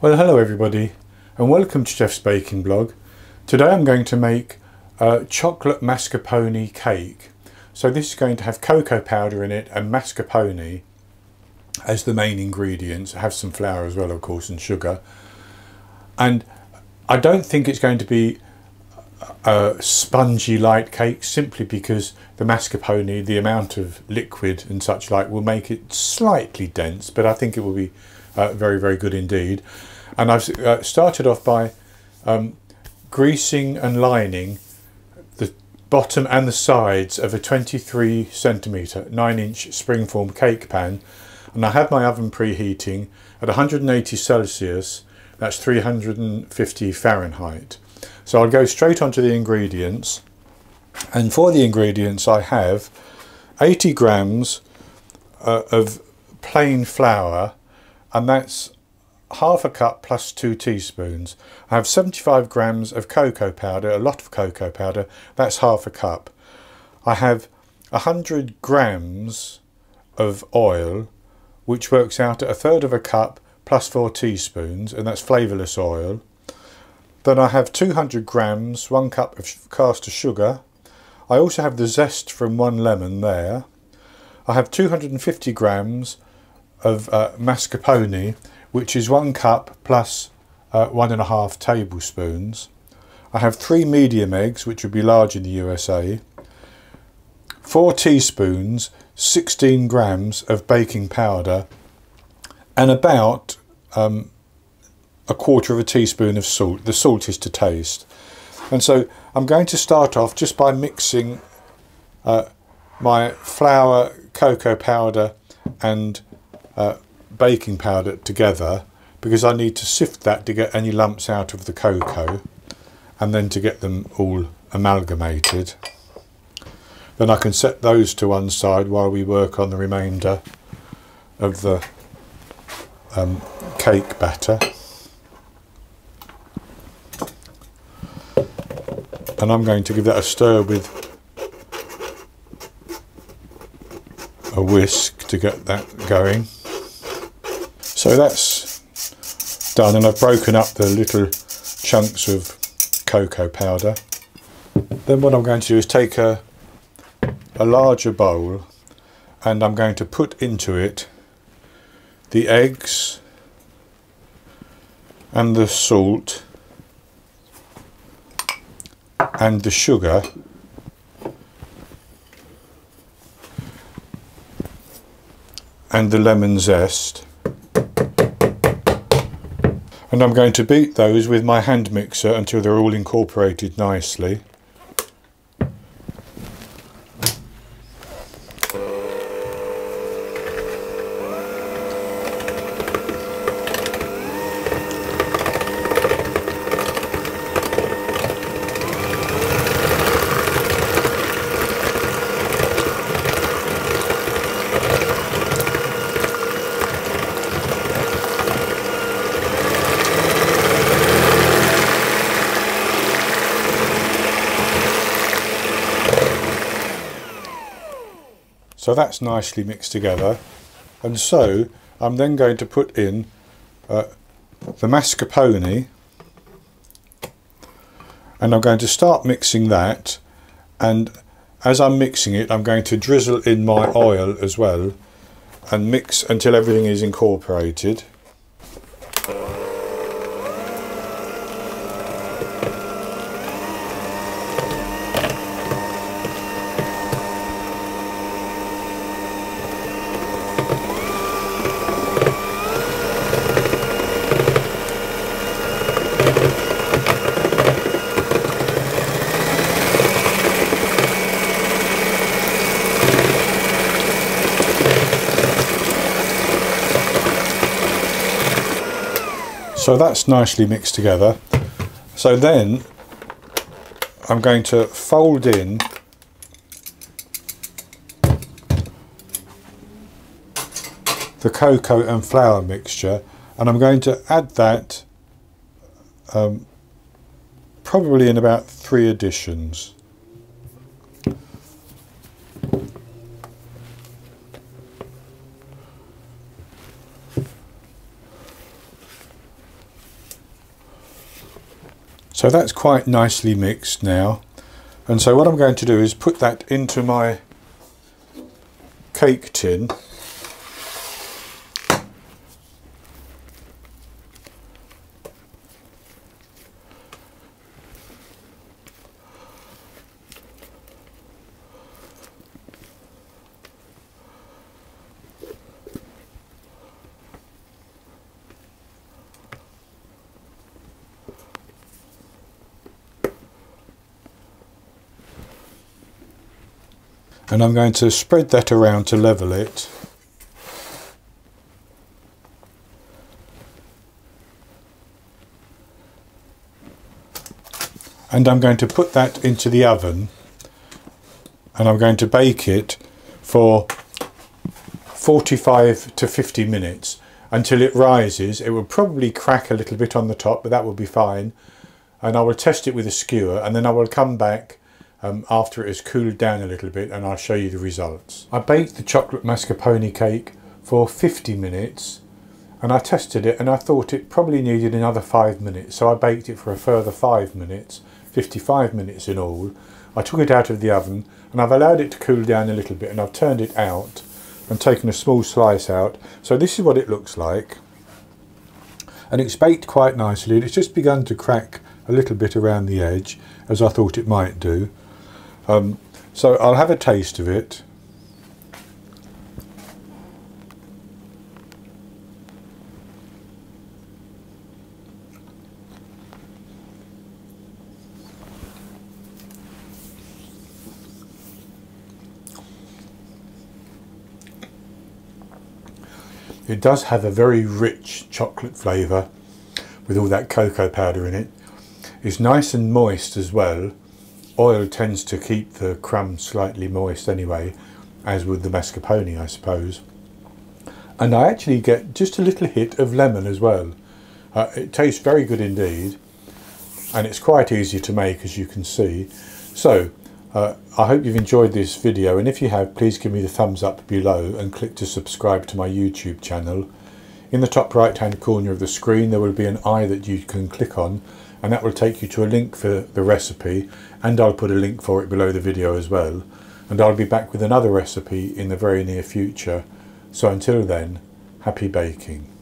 Well, hello everybody and welcome to Chef's Baking Blog. Today I'm going to make a chocolate mascarpone cake. So this is going to have cocoa powder in it and mascarpone as the main ingredients. Have some flour as well, of course, and sugar. And I don't think it's going to be a spongy light cake, simply because the mascarpone, the amount of liquid and such like, will make it slightly dense, but I think it will be very, very good indeed. And I've started off by greasing and lining the bottom and the sides of a 23 centimetre 9-inch springform cake pan, and I have my oven preheating at 180 Celsius, that's 350 Fahrenheit. So I'll go straight onto the ingredients, and for the ingredients I have 80 grams of plain flour, and that's half a cup plus 2 teaspoons. I have 75 grams of cocoa powder, a lot of cocoa powder, that's half a cup. I have 100 grams of oil, which works out at a third of a cup plus 4 teaspoons, and that's flavourless oil. Then I have 200 grams, 1 cup of caster sugar. I also have the zest from 1 lemon there. I have 250 grams of mascarpone, which is 1 cup plus 1.5 tablespoons. I have 3 medium eggs, which would be large in the USA. 4 teaspoons, 16 grams of baking powder, and about a quarter of a teaspoon of salt. The salt is to taste. And so I'm going to start off just by mixing my flour, cocoa powder and baking powder together, because I need to sift that to get any lumps out of the cocoa and then to get them all amalgamated. Then I can set those to one side while we work on the remainder of the cake batter. And I'm going to give that a stir with a whisk to get that going. So that's done, and I've broken up the little chunks of cocoa powder. Then what I'm going to do is take a larger bowl, and I'm going to put into it the eggs and the salt and the sugar, and the lemon zest, and I'm going to beat those with my hand mixer until they're all incorporated nicely. So that's nicely mixed together, and so I'm then going to put in the mascarpone, and I'm going to start mixing that, and as I'm mixing it I'm going to drizzle in my oil as well and mix until everything is incorporated. So that's nicely mixed together. So then I'm going to fold in the cocoa and flour mixture, and I'm going to add that probably in about 3 additions. So that's quite nicely mixed now, and so what I'm going to do is put that into my cake tin. And I'm going to spread that around to level it. And I'm going to put that into the oven, and I'm going to bake it for 45 to 50 minutes until it rises. It will probably crack a little bit on the top, but that will be fine. And I will test it with a skewer, and then I will come back after it has cooled down a little bit, and I'll show you the results. I baked the chocolate mascarpone cake for 50 minutes, and I tested it and I thought it probably needed another 5 minutes, so I baked it for a further 5 minutes, 55 minutes in all. I took it out of the oven and I've allowed it to cool down a little bit, and I've turned it out and taken a small slice out. So this is what it looks like, and it's baked quite nicely. It's just begun to crack a little bit around the edge, as I thought it might do. So I'll have a taste of it. It does have a very rich chocolate flavour with all that cocoa powder in it. It's nice and moist as well. Oil tends to keep the crumbs slightly moist anyway, as with the mascarpone, I suppose. And I actually get just a little hit of lemon as well. It tastes very good indeed, and it's quite easy to make, as you can see. So I hope you've enjoyed this video, and if you have, please give me the thumbs up below and click to subscribe to my YouTube channel. In the top right hand corner of the screen there will be an eye that you can click on, and that will take you to a link for the recipe, and I'll put a link for it below the video as well. And I'll be back with another recipe in the very near future. So until then, happy baking.